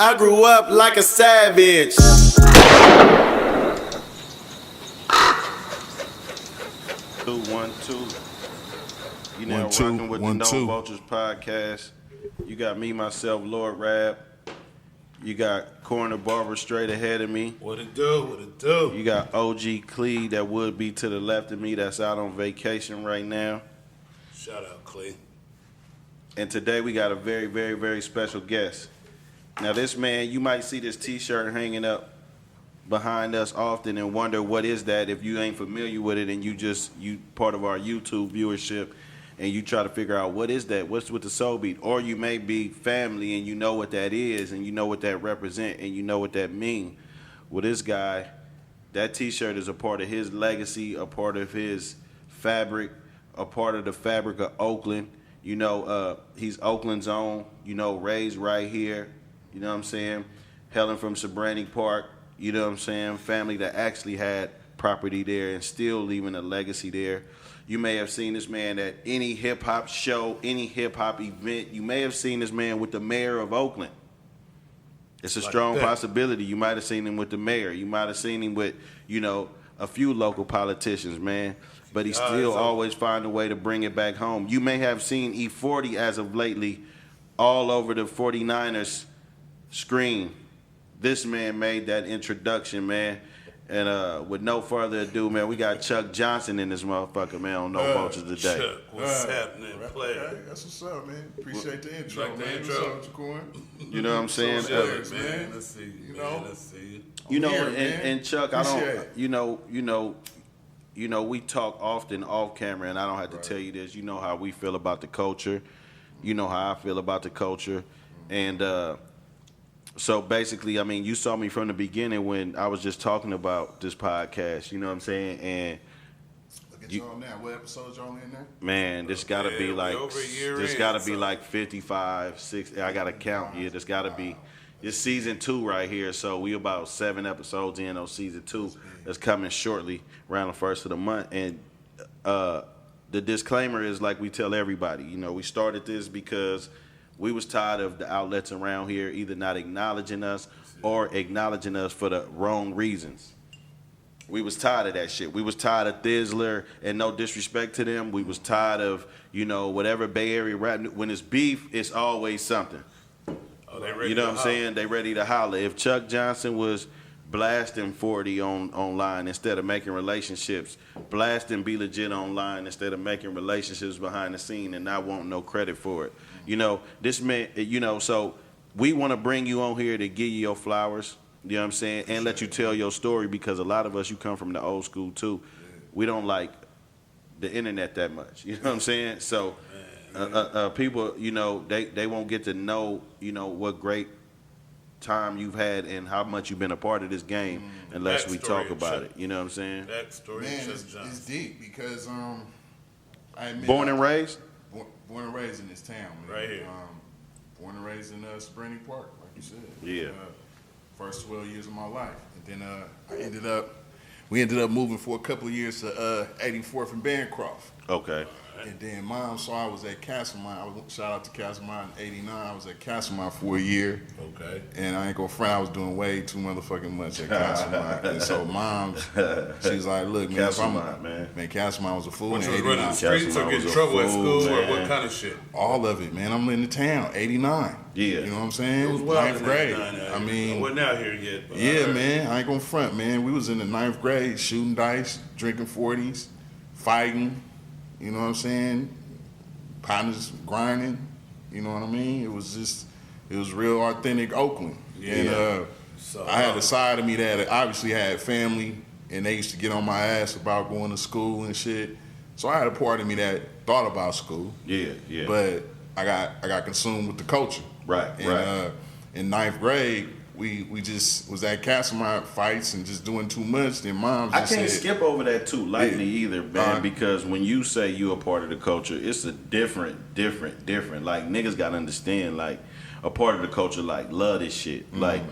I grew up like a savage. 212. You now rocking with the No Vultures podcast. You got me, myself, Lord Rab. You got Corner Barber straight ahead of me. What it do? What it do? You got OG Clee that would be to the left of me that's out on vacation right now. Shout out, Clee. And today we got a very, very, very special guest. Now this man, you might see this t-shirt hanging up behind us often and wonder what is that if you ain't familiar with it and you part of our YouTube viewership and you try to figure out what is that, what's with the Soulbeat, or you may be family and you know what that is and you know what that represent and you know what that mean. Well, this guy, that t-shirt is a part of his legacy, a part of his fabric, a part of the fabric of Oakland. You know, he's Oakland's own, you know, raised right here, you know what I'm saying? Hailing from Sobrani Park, you know what I'm saying? Family that actually had property there and still leaving a legacy there. You may have seen this man at any hip-hop show, any hip-hop event. You may have seen this man with the mayor of Oakland. It's a strong possibility. You might have seen him with the mayor. You might have seen him with, you know, a few local politicians, man. But he still always find a way to bring it back home. You may have seen E40 as of lately all over the 49ers screen. This man made that introduction, man. And with no further ado, man, we got Chuck Johnson in this motherfucker, man, on No Vultures today. Chuck, what's happening, player? Okay, that's what's up, man. Appreciate the intro, like the man. intro? What's up, Jacorin? You know what I'm saying? Man, let's see you. You know? Let's see you. You know, here, man. and Chuck, Appreciate I don't, it. you know, we talk often off camera, and I don't have to tell you this. You know how we feel about the culture. You know how I feel about the culture. And so basically, I mean, you saw me from the beginning when I was just talking about this podcast. You know what I'm saying? And Look at y'all now. What episodes y'all in there? man, this got to be like, over a year this in, got to be so- like 55, 60. I got to count. Yeah, this got to be. It's season 2 right here, so we about 7 episodes in on season 2. That's coming shortly, around the first of the month. And the disclaimer is like we tell everybody. You know, we started this because we was tired of the outlets around here either not acknowledging us or acknowledging us for the wrong reasons. We was tired of that shit. We was tired of Thizzler, and no disrespect to them. We was tired of, you know, whatever Bay Area rap. When it's beef, it's always something. Oh, they ready You know to what I'm holler. saying? They ready to holler. If Chuck Johnson was blasting 40 online instead of making relationships, blasting Be Legit online instead of making relationships behind the scene and not want no credit for it. You know, this man, you know, so we want to bring you on here to give you your flowers, you know what I'm saying, and let you tell your story because a lot of us, you come from the old school too. We don't like the internet that much, you know what I'm saying? So people, you know, they won't get to know, you know, what great time you've had and how much you've been a part of this game unless we talk about it. You know what I'm saying? That story Man, of it's Chuck Johnson. deep because I admit Born and raised? Born and raised in this town, man. Right here. Born and raised in Sobrani Park, like you said. Yeah. First 12 years of my life, and then we ended up moving for a couple of years to 84th and Bancroft. Okay. And then Mom saw I was at Castlemont. Shout out to Castlemont in '89. I was at Castlemont for a year. Okay. And I ain't gonna front, I was doing way too motherfucking much at Castlemont. And so Mom, she's like, look, man, Castlemont, man. Castlemont was a fool What in you was running the '89. streets or Castlemont get in was a trouble at fool, school or man. what kind of shit? All of it, man. I'm in the town, '89. Yeah. You know what I'm saying? It was wild Ninth in grade. 89, I mean, I wasn't out here yet. But I yeah, heard. man. I ain't gonna front, man. We was in the 9th grade, shooting dice, drinking 40s, fighting. You know what I'm saying? Partners grinding. You know what I mean? It was real authentic Oakland. Yeah. And So, I had a side of me that obviously had family, and they used to get on my ass about going to school and shit. So I had a part of me that thought about school. Yeah, yeah. But I got consumed with the culture. Right, And right. in 9th grade, we just was at Castlemont fights and just doing too much. Then Mom I just can't said, skip over that too lightly Yeah. either, man, Uh, because when you say you a part of the culture, it's a different. Like, niggas gotta understand, like, a part of the culture, like, love this shit. Like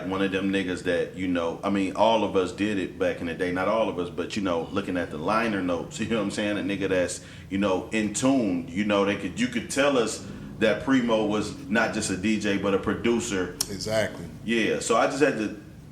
one of them niggas that, you know, I mean, all of us did it back in the day. Not all of us, but, you know, looking at the liner notes, you know what I'm saying? A nigga that's, you know, in tune, you know, you could tell us that Primo was not just a DJ but a producer. Exactly. Yeah, so I just had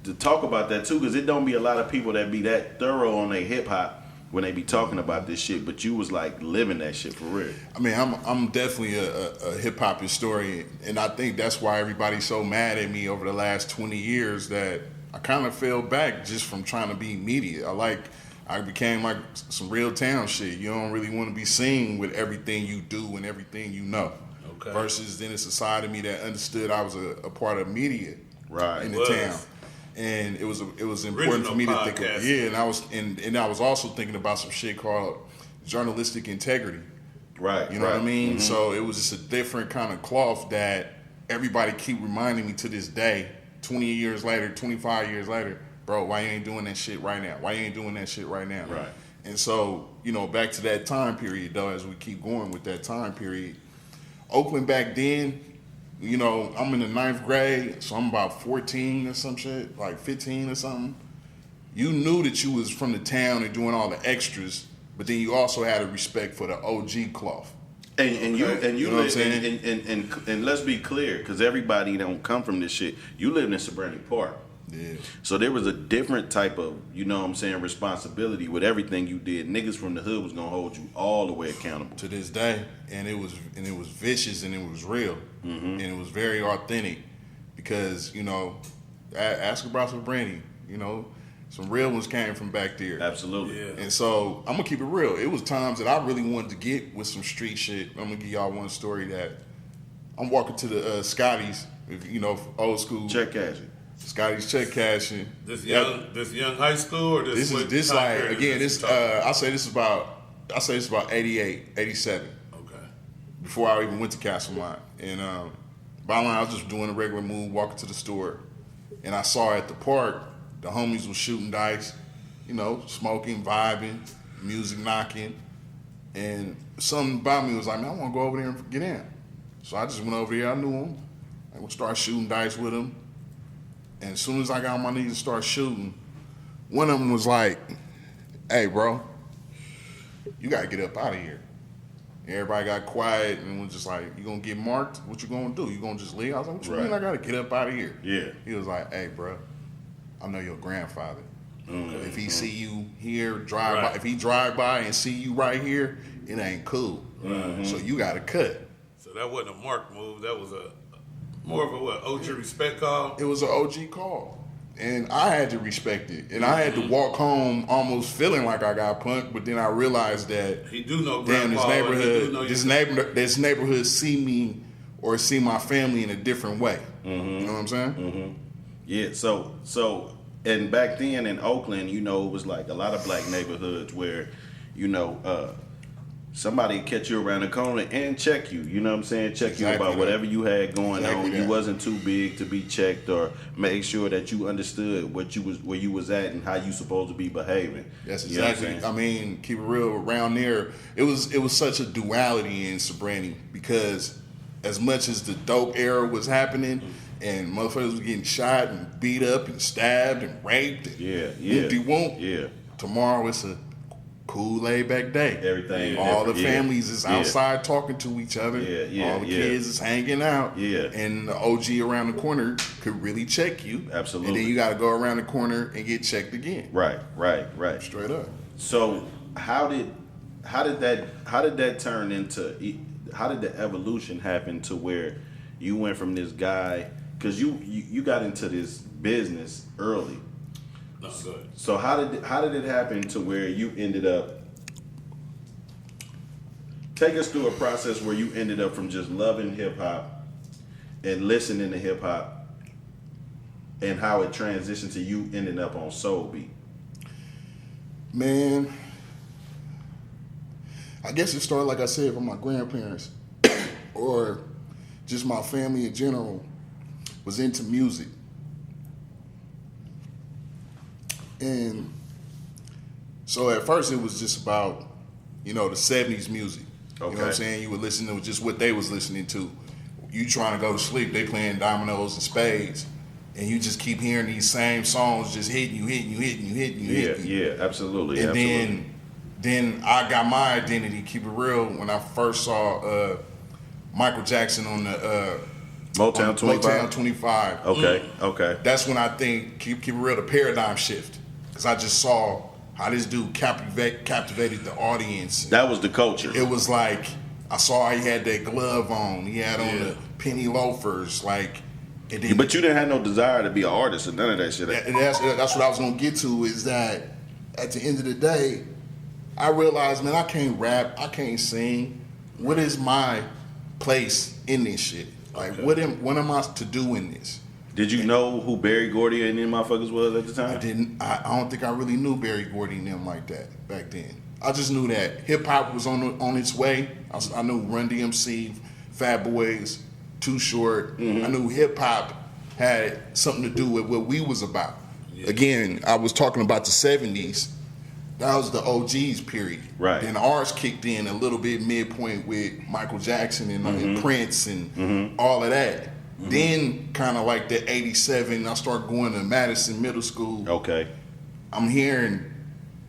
to talk about that too, because it don't be a lot of people that be that thorough on their hip hop when they be talking about this shit, but you was like living that shit for real. I mean, I'm definitely a hip hop historian, and I think that's why everybody's so mad at me over the last 20 years that I kind of fell back just from trying to be media. I became like some real town shit. You don't really want to be seen with everything you do and everything you know. Okay. Versus then it's a side of me that understood I was a part of media Right. in the town. And it was important for me to think of, and I was also thinking about some shit called journalistic integrity. Right. You know right. what I mean? Mm-hmm. So it was just a different kind of cloth that everybody keep reminding me to this day, 20 years later, 25 years later, bro, why you ain't doing that shit right now? Why you ain't doing that shit right now? Right. And so, back to that time period though, as we keep going with that time period, Oakland back then, I'm in the 9th grade, so I'm about 14 or some shit, like 15 or something. You knew that you was from the town and doing all the extras, but then you also had a respect for the OG cloth. And you know what I'm saying? and let's be clear, because everybody don't come from this shit. You lived in Sobrani Park. Yeah. So there was a different type of, responsibility with everything you did. Niggas from the hood was gonna hold you all the way accountable. To this day, and it was vicious and it was real, and it was very authentic, because ask about some brandy, some real ones came from back there. Absolutely. Yeah. And so I'm gonna keep it real. It was times that I really wanted to get with some street shit. I'm gonna give y'all one story that I'm walking to the Scotty's, old school Check cashing. Scotty's check cashing. This young high school or this I say this is about 88, 87. Okay. Before I even went to Castlemont. And by line, I was just doing a regular move, walking to the store, and I saw at the park the homies was shooting dice, smoking, vibing, music knocking, and something about me was like, man, I want to go over there and get in. So I just went over there. I knew him. I would start shooting dice with him. And as soon as I got on my knees and started shooting, one of them was like, hey, bro, you got to get up out of here. And everybody got quiet and was just like, you going to get marked? What you going to do? You going to just leave? I was like, what you mean I got to get up out of here? Yeah. He was like, hey, bro, I know your grandfather. Mm-hmm. If he see you here, by, if he drive by and see you right here, it ain't cool. Mm-hmm. So you got to cut. So that wasn't a mark move. That was more of a OG respect call. It was an OG call. And I had to respect it. And I had to walk home almost feeling like I got punked, but then I realized that He do know damn, this this neighborhood see me or see my family in a different way. You know what I'm saying? Mm-hmm. Yeah, so and back then in Oakland, it was like a lot of black neighborhoods where, somebody catch you around the corner and check you. You know what I'm saying? Check you about whatever you had going on. You wasn't too big to be checked, or make sure that you understood where you was at and how you supposed to be behaving. That's exactly. I mean, keep it real. Around there, it was such a duality in Sobrani, because as much as the dope era was happening and motherfuckers was getting shot and beat up and stabbed and raped and tomorrow it's a cool, laid back day. Everything. All the families is outside talking to each other. All the kids is hanging out. And the OG around the corner could really check you. Absolutely. And then you got to go around the corner and get checked again. Right. Straight up. So how did that turn into? How did the evolution happen to where you went from this guy? Because you got into this business early. No, good. So how did it happen to where you ended up? Take us through a process where you ended up from just loving hip hop and listening to hip hop, and how it transitioned to you ending up on Soulbeat. Man, I guess it started, like I said, from my grandparents or just my family in general was into music. And so at first it was just about, the 70s music. Okay. You know what I'm saying? You would listen to just what they was listening to. You trying to go to sleep, they playing dominoes and spades. And you just keep hearing these same songs just hitting you. Yeah, absolutely. And then I got my identity, keep it real, when I first saw Michael Jackson on the Motown 25. Motown 25. Okay. That's when I think, keep it real, the paradigm shift. Because I just saw how this dude captivated the audience. That was the culture. It was like, I saw he had that glove on. He had on the penny loafers. Like, and then, But you didn't have no desire to be an artist or none of that shit. that's what I was going to get to, is that at the end of the day, I realized, man, I can't rap. I can't sing. What is my place in this shit? Like, what am I to do in this? Did you know who Barry Gordy and them motherfuckers was at the time? I didn't. I don't think I really knew Barry Gordy and them like that back then. I just knew that hip hop was on its way. I knew Run DMC, Fat Boys, Too Short. I knew hip hop had something to do with what we was about. Yeah. Again, I was talking about the 70s. That was the OGs period. Right. Then ours kicked in a little bit midpoint with Michael Jackson and Prince and all of that. Then kind of like the 87, I started going to Madison Middle School. Okay. I'm hearing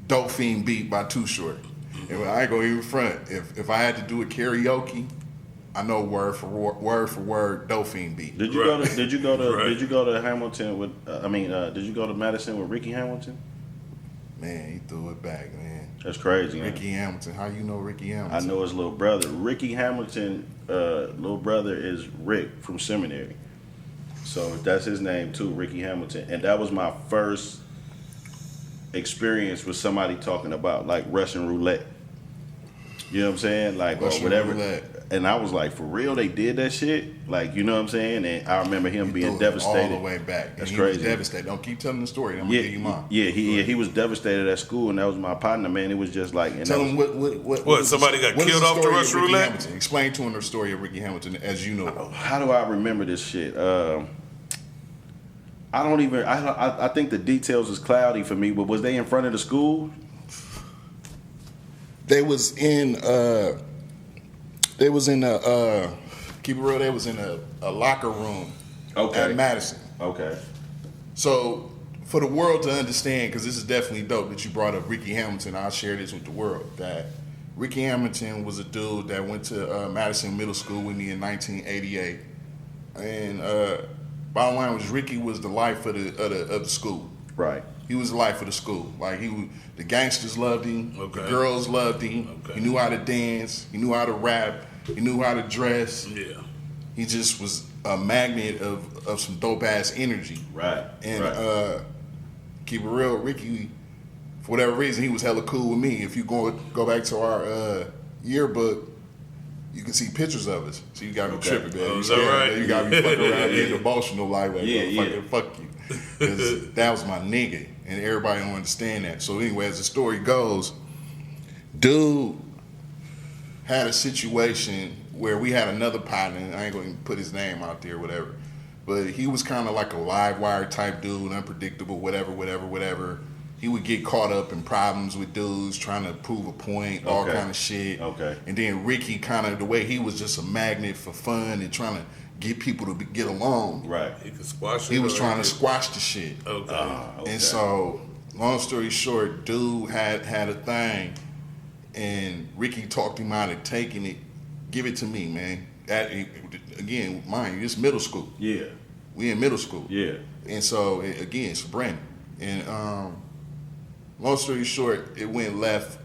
Dope Fiend Beat by Too Short. And I ain't gonna even front. If I had to do a karaoke, I know word for word Dope Fiend Beat. Did you go to Hamilton with did you go to Madison with Ricky Hamilton? Man, he threw it back, man. That's crazy, man. Ricky Hamilton. How you know Ricky Hamilton? I know his little brother. Ricky Hamilton, little brother is Rick from seminary. So that's his name too, Ricky Hamilton. And that was my first experience with somebody talking about like Russian roulette. You know what I'm saying? Like, Russian or whatever. roulette. And I was like, for real, they did that shit? Like, you know what I'm saying? And I remember him being devastated. All the way back. That's he crazy. Was devastated. Don't keep telling the story. I'm gonna give you mine. Yeah, he was devastated at school, and that was my partner, man. It was just like... And Tell him what somebody got killed off the Russian roulette? Hamilton? Explain to him the story of Ricky Hamilton as you know. How do I remember this shit? I don't even... I think the details is cloudy for me, but was they in front of the school? They was in keep it real, they was in a locker room at Madison. Okay. So for the world to understand, because this is definitely dope that you brought up Ricky Hamilton, I'll share this with the world, that Ricky Hamilton was a dude that went to Madison Middle School with me in 1988. And bottom line was Ricky was the life of the school. Right. He was the life of the school. Like the gangsters loved him, the girls loved him. He knew how to dance, he knew how to rap, he knew how to dress. Yeah. He just was a magnet of some dope ass energy. Right. And keep it real, Ricky, for whatever reason, he was hella cool with me. If you go back to our yearbook, you can see pictures of us. So you got me tripping, man. Is that right? You got me fucking around getting emotional like that. Yeah. Fuck you. Because that was my nigga. And everybody don't understand that. So anyway, as the story goes, dude had a situation where we had another partner, and I ain't going to put his name out there, whatever. But he was kind of like a live wire type dude, unpredictable, whatever. He would get caught up in problems with dudes, trying to prove a point, all kind of shit. Okay. And then Ricky kind of, the way he was just a magnet for fun and trying to get people to get along. Right. He could squash it. He was trying to squash the shit. Okay. And so, long story short, dude had a thing, and Ricky talked him out of taking it. Give it to me, man. That, again, mind you, it's middle school. Yeah. We in middle school. Yeah. And so, again, it's Brandon. And long story short, it went left.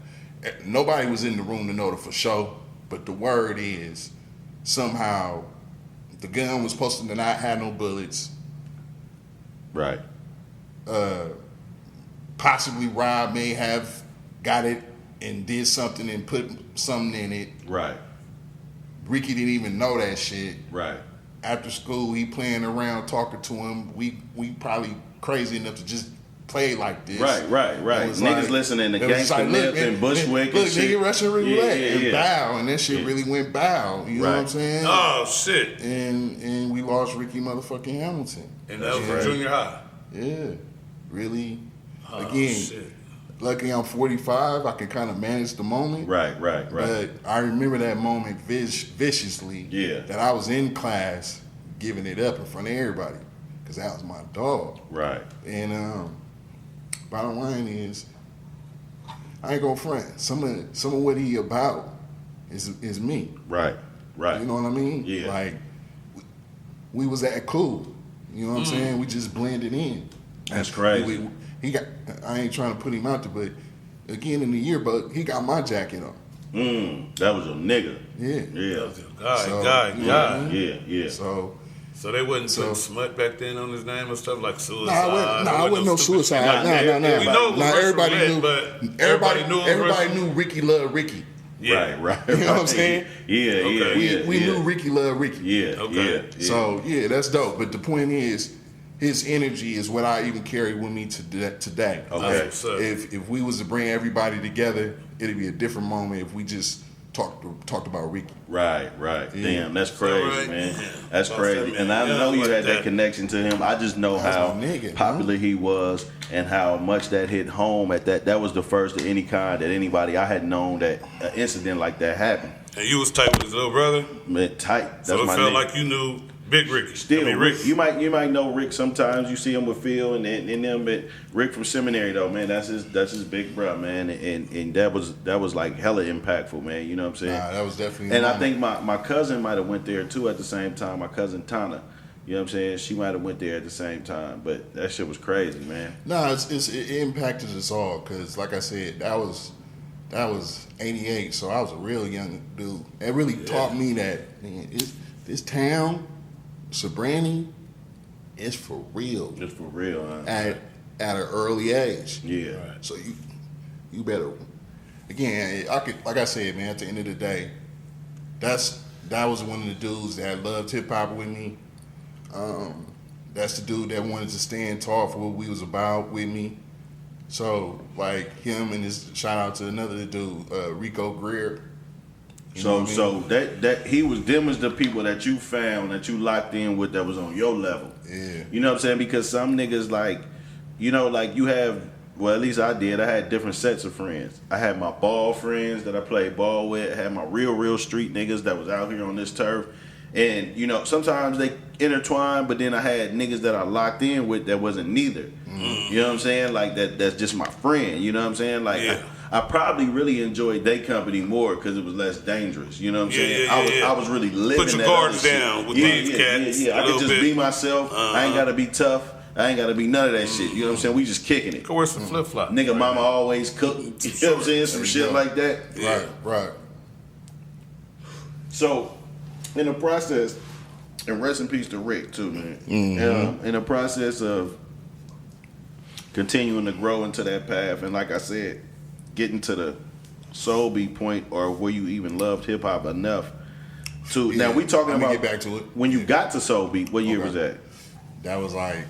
Nobody was in the room to know the for sure, but the word is somehow the gun was supposed to not have no bullets. Right. Possibly Rob may have got it and did something and put something in it. Right. Ricky didn't even know that shit. Right. After school, he playing around, talking to him. We probably crazy enough to just play like this. Right. Niggas like, listening to it was Gangsta Nip and Bushwick and shit. Nigga, Russian roulette and Yeah. bow, and that shit really went bow. You know what I'm saying? Oh shit! And we lost Ricky motherfucking Hamilton. And that was in junior high. Yeah, really. Oh, Again, shit. lucky I'm 45. I can kind of manage the moment. Right. But I remember that moment viciously. Yeah. That I was in class giving it up in front of everybody because that was my dog. Right. And bottom line is, I ain't gonna front. Some of what he about is me. Right. Right. You know what I mean? Yeah. Like, we was that cool. You know what I'm saying? We just blended in. That's crazy. He got. I ain't trying to put him out there, but again in the yearbook, he got my jacket on. That was your nigga. Yeah. Yeah. Guy. Yeah. So they wasn't putting smut back then on his name and stuff like suicide. I wasn't no suicide. No. We know it was Everybody Russian knew. roulette, but Everybody knew Ricky loved Ricky. Yeah. Right. You know what I'm saying? Yeah. We knew Ricky loved Ricky. Yeah. Okay. Yeah. So yeah, that's dope. But the point is, his energy is what I even carry with me today. Okay. If we was to bring everybody together, it'd be a different moment if we just talked about Ricky. Right. Yeah. Damn, that's crazy, right? man. Yeah. That's crazy. Man. And I know you had that connection to him. I just know That's how my nigga, popular he was and how much that hit home at that. That was the first of any kind that anybody I had known that an incident like that happened. And you was tight with his little brother? Man, tight. That's So it my felt nigga. like you knew Big Ricky. Still, Rick. you might know Rick sometimes. You see him with Phil and them, but Rick from seminary though, man, that's his big bro, man, and that was like hella impactful, man. You know what I'm saying? Nah, that was definitely. And I think my cousin might have went there too at the same time. My cousin Tana, you know what I'm saying? She might have went there at the same time, but that shit was crazy, man. No, it impacted us all because, like I said, that was '88, so I was a real young dude. It really taught me that man, this town, Sabrani, is for real. Just for real, huh? At an early age. Yeah. So you better. Again, like I said, man. At the end of the day, that was one of the dudes that loved hip hop with me. That's the dude that wanted to stand tall for what we was about with me. So like him and his shout out to another dude, Rico Greer. So that he was them was the people that you found that you locked in with that was on your level. Yeah. You know what I'm saying? Because some niggas like, you know, like you have, well at least I did. I had different sets of friends. I had my ball friends that I played ball with. I had my real street niggas that was out here on this turf. And you know, sometimes they intertwine, but then I had niggas that I locked in with that wasn't neither. You know what I'm saying? Like that's just my friend. You know what I'm saying? Like I probably really enjoyed their company more because it was less dangerous. You know what I'm saying? I was really living. Put your that guards other shit. down with these cats. Yeah. I could just bit. be myself. I ain't gotta be tough. I ain't gotta be none of that shit. You know what I'm saying? We just kicking it. Go wear some flip flops. Nigga, mama always cook. You know what I'm saying? Some shit like that. Right. So, in the process, and rest in peace to Rick too, man. In the process of continuing to grow into that path, and like I said, getting to the Soulbeat point, or where you even loved hip hop enough to. Now we talking Let me about get back to it. when you got to Soulbeat. What year was that? That was like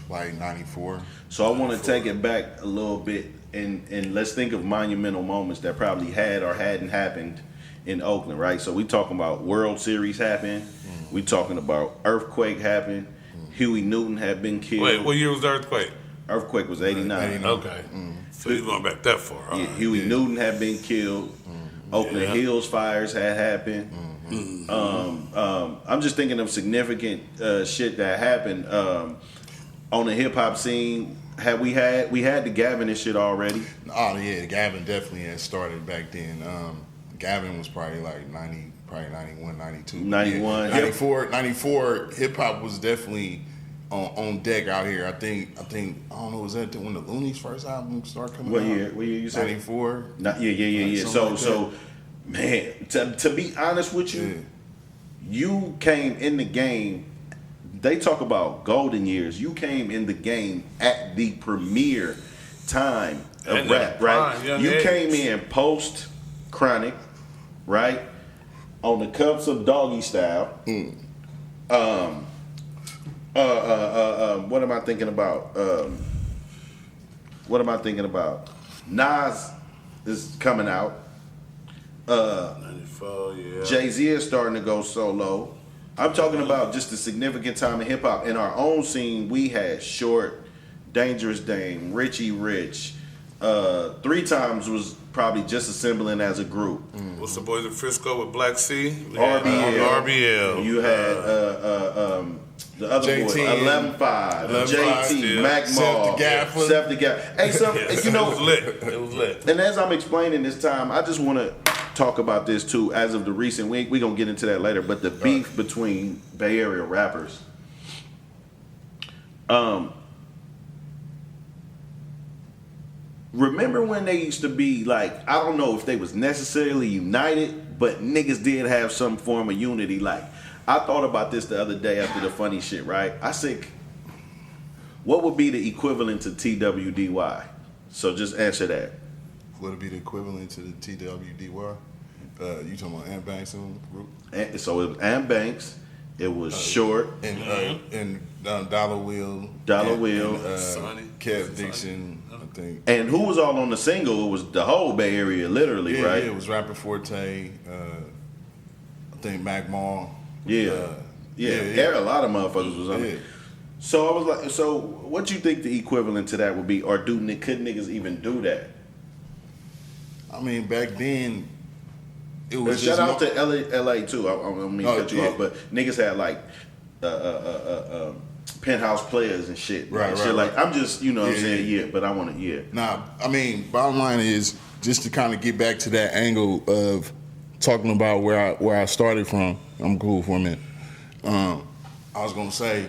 94. So I want to take it back a little bit, and let's think of monumental moments that probably had or hadn't happened in Oakland, right? So we talking about World Series happened. We talking about earthquake happened. Huey Newton had been killed. Wait, what year was the earthquake? Earthquake was 89. Okay. So you going back that far. Yeah, Huey Newton had been killed. Oakland Hills fires had happened. I'm just thinking of significant shit that happened on the hip hop scene. We had the Gavin and shit already. Oh yeah, Gavin definitely had started back then. Gavin was probably like 90, probably 91, 92. 91. Yeah, 94 hip hop was definitely on deck out here. I think I don't know, was that when the Loonies first album started coming out? What year you said? 94. Yeah. So man, to be honest with you, you came in the game. They talk about golden years. You came in the game at the premier time of rap, right? You came in post Chronic, right? On the cups of Doggy Style. What am I thinking about? Nas is coming out. 94, yeah. Jay-Z is starting to go solo. I'm talking about just a significant time in hip hop. In our own scene, we had Short, Dangerous Dame, Richie Rich. 3 Times was probably just assembling as a group. What's the boys in Frisco with Black C? RBL. You had the other JT, boy, 11-5, JT, Mac Mall, Seth the Gaffer. Hey, so, you know, it was lit. and as I'm explaining this time, I just want to talk about this too. As of the recent week, we're gonna get into that later. But the beef between Bay Area rappers. Remember when they used to be like, I don't know if they was necessarily united, but niggas did have some form of unity. Like, I thought about this the other day after the funny shit, right? I said, what would be the equivalent to TWDY? So just answer that. What would be the equivalent to the TWDY? You talking about Ant Banks and group? So it was Ant Banks, it was Short, and Dollar Wheel, Sonny, Kev Dixon, I think. and who was all on the single? It was the whole Bay Area, literally, Yeah, right? yeah, it was Rapper Forte, I think Mac Mall. Yeah. There a lot of motherfuckers was on it. So I was like, so what you think the equivalent to that would be, or could niggas even do that? I mean, back then, it was Shout just out to LA too. I don't mean to cut you yeah. off, but niggas had like penthouse players and shit. Right, shit right, like right. I'm just, you know what I'm saying, yeah, but I want to, Nah, I mean, bottom line is just to kind of get back to that angle of talking about where I started from. I'm cool for a minute. I was gonna say,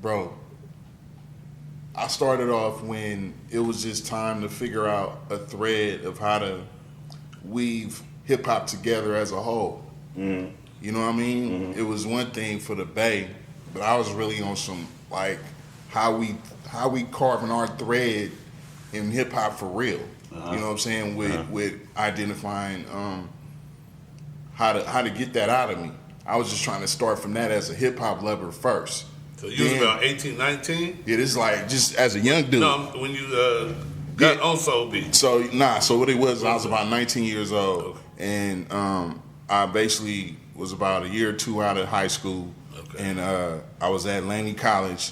bro, I started off when it was just time to figure out a thread of how to weave hip hop together as a whole. Mm-hmm. You know what I mean? Mm-hmm. It was one thing for the Bay, but I was really on some like how we carving our thread in hip hop for real. You know what I'm saying? With identifying how to get that out of me. I was just trying to start from that as a hip hop lover first. So you was about 18, 19? Yeah, it's like just as a young dude. No, when you got on Soulbeat. So what it was, I was about 19 years old, and I basically was about a year or two out of high school, and I was at Laney College,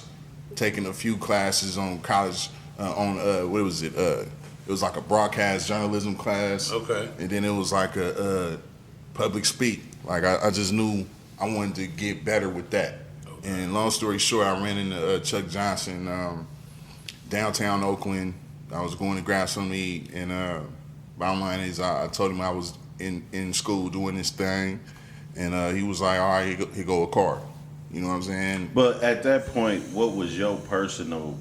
taking a few classes on college on what was it? It was like a broadcast journalism class. Okay. And then it was like a public speak. Like I just knew I wanted to get better with that. Okay. And long story short, I ran into Chuck Johnson downtown Oakland. I was going to grab something to eat, and bottom line is I told him I was in school doing this thing, and he was like, all right, here go a card. You know what I'm saying? But at that point, what was your personal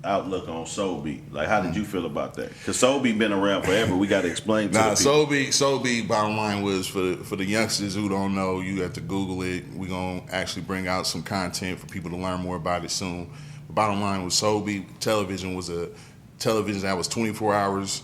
outlook on Soulbeat? Like, how did you feel about that? Because Soulbeat been around forever. We got to explain to the people. Soulbeat, bottom line was for the youngsters who don't know, you have to Google it. We're going to actually bring out some content for people to learn more about it soon. The bottom line was Soulbeat Television was a television that was 24 hours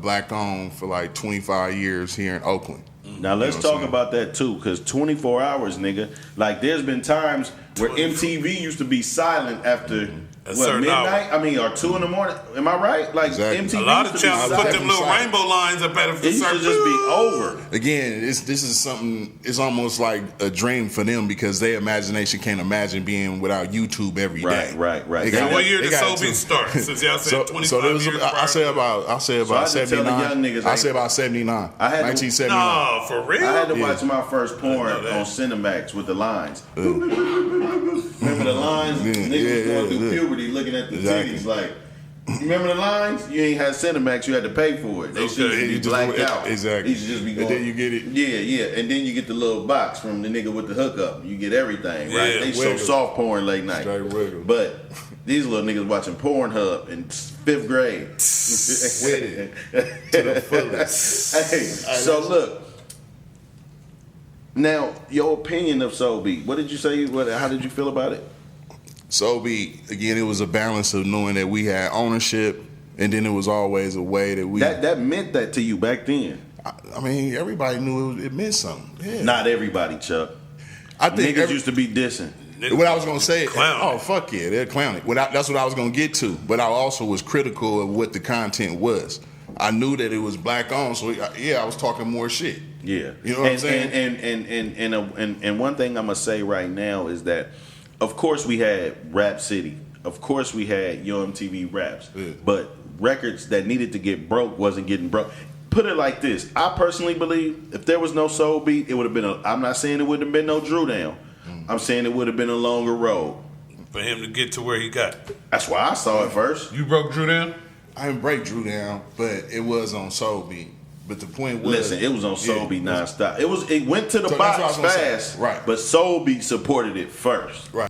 black owned for like 25 years here in Oakland. Now let's talk about that too, because 24 hours, nigga. Like, there's been times where MTV used to be silent after midnight? Hour. I mean, or 2 in the morning. Am I right? Like, Exactly. MTV A lot of used to be channels put silent. them little rainbow lines up at it. It used to just be over. Again, this is something. It's almost like a dream for them because their imagination can't imagine being without YouTube every day. Right. So what year did Soulbeat start? Since y'all said 25 there was, years I say about So I had to tell the 79. young niggas I say about 79. I had to- 1979. No, for real? I had to watch my first porn on Cinemax with the lines. Remember the lines? Niggas going through puberty looking at the titties like, you remember the lines? You ain't had Cinemax, you had to pay for it. They should be blacked out. Exactly. They should just be going. And then you get it. Yeah. And then you get the little box from the nigga with the hookup. You get everything, right? Yeah, They show soft porn late night. Straight wiggle. But these little niggas watching Pornhub in 5th grade. With it to the fullest. Hey, so look. Now, your opinion of Soulbeat. What did you say? How did you feel about it? Soulbeat, again, it was a balance of knowing that we had ownership, and then it was always a way that we. That meant that to you back then. I mean, everybody knew it meant something. Yeah. Not everybody, Chuck. I think Niggas used to be dissing. What I was gonna say, Clowning. oh fuck yeah, they're clowning. That's what I was gonna get to. But I also was critical of what the content was. I knew that it was black on, so I was talking more shit. Yeah, you know what I'm saying. And one thing I'm gonna say right now is that, of course, we had Rap City. Of course, we had Yo MTV Raps. Yeah. But records that needed to get broke wasn't getting broke. Put it like this: I personally believe if there was no Soulbeat, it would have been. I'm not saying it would have been no Drew Down. I'm saying it would have been a longer road For him to get to where he got. That's why I saw it first. You broke Drew down? I didn't break Drew down, but it was on Soulbeat. But the point was, Listen, it was on Soulbeat nonstop. It went to the So that's what I box was gonna say. fast, Right. But Soulbeat supported it first. right.